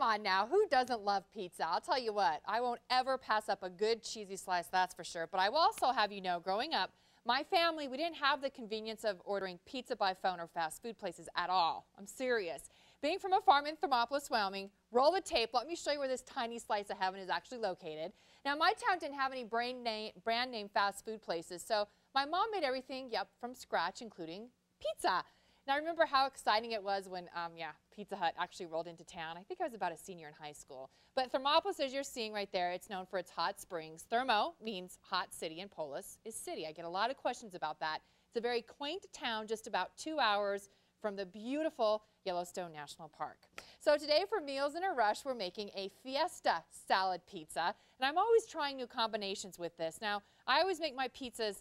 come on now, who doesn't love pizza? I'll tell you what, I won't ever pass up a good cheesy slice, that's for sure. But I will also have you know, growing up, my family, we didn't have the convenience of ordering pizza by phone or fast food places at all. I'm serious. Being from a farm in Thermopolis, Wyoming, roll the tape. Let me show you where this tiny slice of heaven is actually located. Now, my town didn't have any brand name fast food places, so my mom made everything, from scratch, including pizza. And I remember how exciting it was when, Pizza Hut actually rolled into town. I think I was about a senior in high school. But Thermopolis, as you're seeing right there, it's known for its hot springs. Thermo means hot city, and polis is city. I get a lot of questions about that. It's a very quaint town, just about 2 hours from the beautiful Yellowstone National Park. So today for Meals in a Rush, we're making a Fiesta salad pizza. And I'm always trying new combinations with this. Now, I always make my pizzas,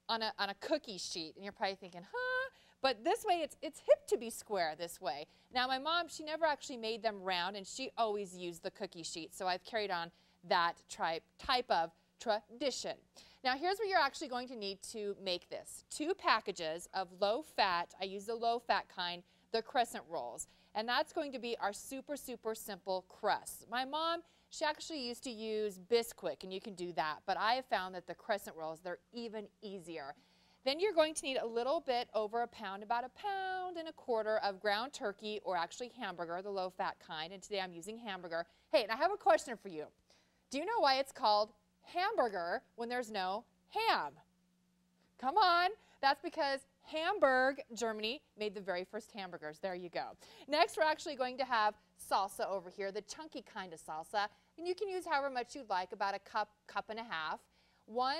on a cookie sheet. And you're probably thinking, huh? But this way, it's hip to be square this way. Now, my mom, she never actually made them round, and she always used the cookie sheet. So I've carried on that type of tradition. Now, here's what you're actually going to need to make this. 2 packages of low-fat, I use the low-fat kind, the crescent rolls. And that's going to be our super, super simple crust. My mom, she actually used to use Bisquick, and you can do that. But I have found that the crescent rolls, they're even easier. Then you're going to need a little bit over a pound, about 1.25 pounds of ground turkey, or actually hamburger, the low-fat kind. And today I'm using hamburger. Hey, and I have a question for you. Do you know why it's called hamburger when there's no ham? Come on. That's because Hamburg, Germany, made the very first hamburgers. There you go. Next, we're actually going to have salsa over here, the chunky kind of salsa. And you can use however much you'd like, about a cup and a half. 1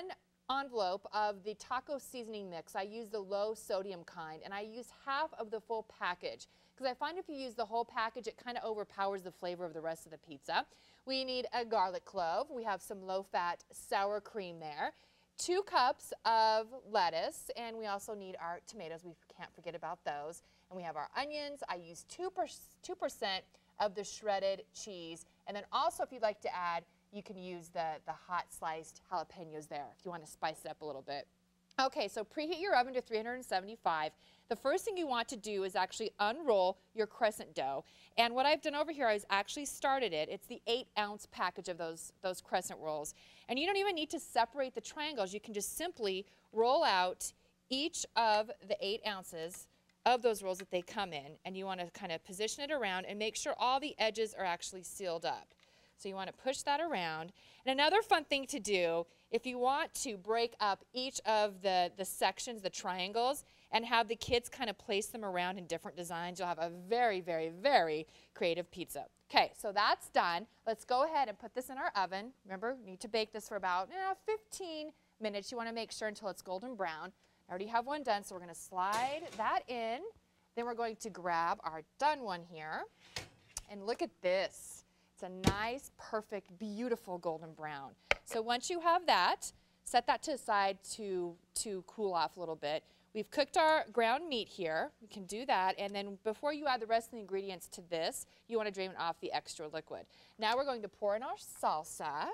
envelope of the taco seasoning mix. I use the low sodium kind, and I use half of the full package because I find if you use the whole package, it kind of overpowers the flavor of the rest of the pizza. We need a garlic clove. We have some low-fat sour cream there. 2 cups of lettuce, and we also need our tomatoes. We can't forget about those. And we have our onions. I use 2% of the shredded cheese. And then also, if you'd like to add, you can use the hot sliced jalapenos there if you want to spice it up a little bit. Okay, so preheat your oven to 375. The first thing you want to do is actually unroll your crescent dough. And what I've done over here is actually started it. It's the 8-ounce package of those crescent rolls. And you don't even need to separate the triangles. You can just simply roll out each of the 8 ounces of those rolls that they come in. And you want to kind of position it around and make sure all the edges are actually sealed up. So you want to push that around. And another fun thing to do, if you want to break up each of the sections, the triangles, and have the kids kind of place them around in different designs, you'll have a very, very, very creative pizza. Okay, so that's done. Let's go ahead and put this in our oven. Remember, you need to bake this for about 15 minutes. You want to make sure until it's golden brown. I already have one done, so we're going to slide that in. Then we're going to grab our done one here. And look at this. It's a nice, perfect, beautiful golden brown. So once you have that, set that to the side to cool off a little bit. We've cooked our ground meat here. We can do that. And then before you add the rest of the ingredients to this, you want to drain off the extra liquid. Now we're going to pour in our salsa.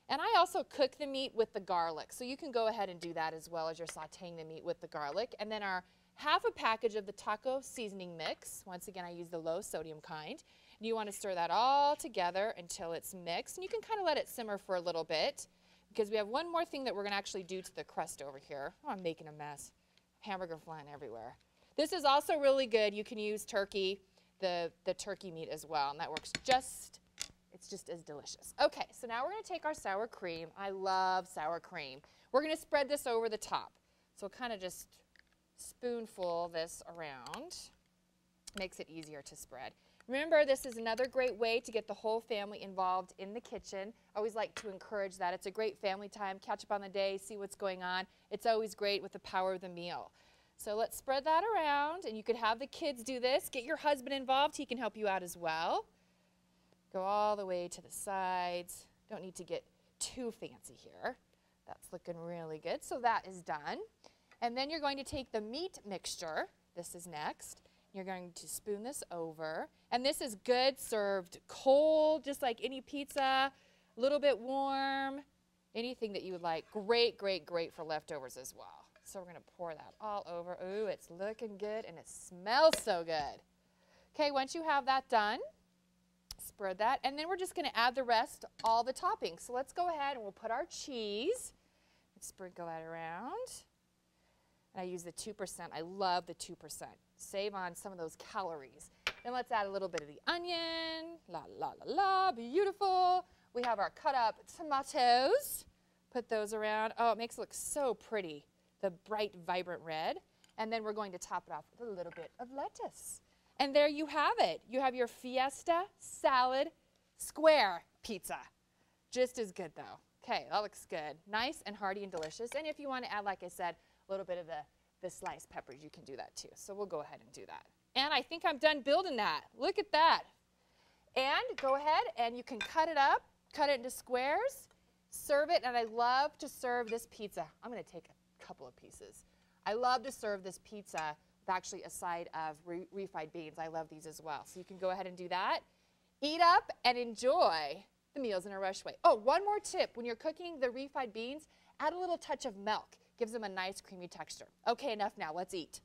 And I also cook the meat with the garlic. So you can go ahead and do that as well as you're sauteing the meat with the garlic. And then our half a package of the taco seasoning mix. Once again, I use the low sodium kind. You want to stir that all together until it's mixed. And you can kind of let it simmer for a little bit because we have one more thing that we're going to actually do to the crust over here. Oh, I'm making a mess. Hamburger flying everywhere. This is also really good. You can use turkey, the turkey meat as well, and that works it's just as delicious. Okay, so now we're going to take our sour cream. I love sour cream. We're going to spread this over the top. So kind of just spoonful this around. Makes it easier to spread. Remember, this is another great way to get the whole family involved in the kitchen. I always like to encourage that. It's a great family time. Catch up on the day, see what's going on. It's always great with the power of the meal. So let's spread that around, and you could have the kids do this. Get your husband involved. He can help you out as well. Go all the way to the sides. Don't need to get too fancy here. That's looking really good. So that is done. And then you're going to take the meat mixture. This is next. You're going to spoon this over. And this is good served cold, just like any pizza, a little bit warm, anything that you would like. Great, great, great for leftovers as well. So we're going to pour that all over. Ooh, it's looking good, and it smells so good. Okay, once you have that done, spread that. And then we're just going to add the rest, all the toppings. So let's go ahead and we'll put our cheese. Sprinkle that around. And I use the 2%. I love the 2%. Save on some of those calories. Then let's add a little bit of the onion. La, la, la, la. Beautiful. We have our cut up tomatoes. Put those around. Oh, it makes it look so pretty. The bright, vibrant red. And then we're going to top it off with a little bit of lettuce. And there you have it. You have your Fiesta salad square pizza. Just as good, though. Okay, that looks good. Nice and hearty and delicious. And if you want to add, like I said, a little bit of the sliced peppers, you can do that too. So we'll go ahead and do that. And I think I'm done building that. Look at that. And go ahead and you can cut it up, cut it into squares, serve it. And I love to serve this pizza. I'm going to take a couple of pieces. I love to serve this pizza with actually a side of refried beans. I love these as well. So you can go ahead and do that. Eat up and enjoy the Meals in a Rush way. Oh, one more tip. When you're cooking the refried beans, add a little touch of milk. Gives them a nice creamy texture. Okay, enough now. Let's eat.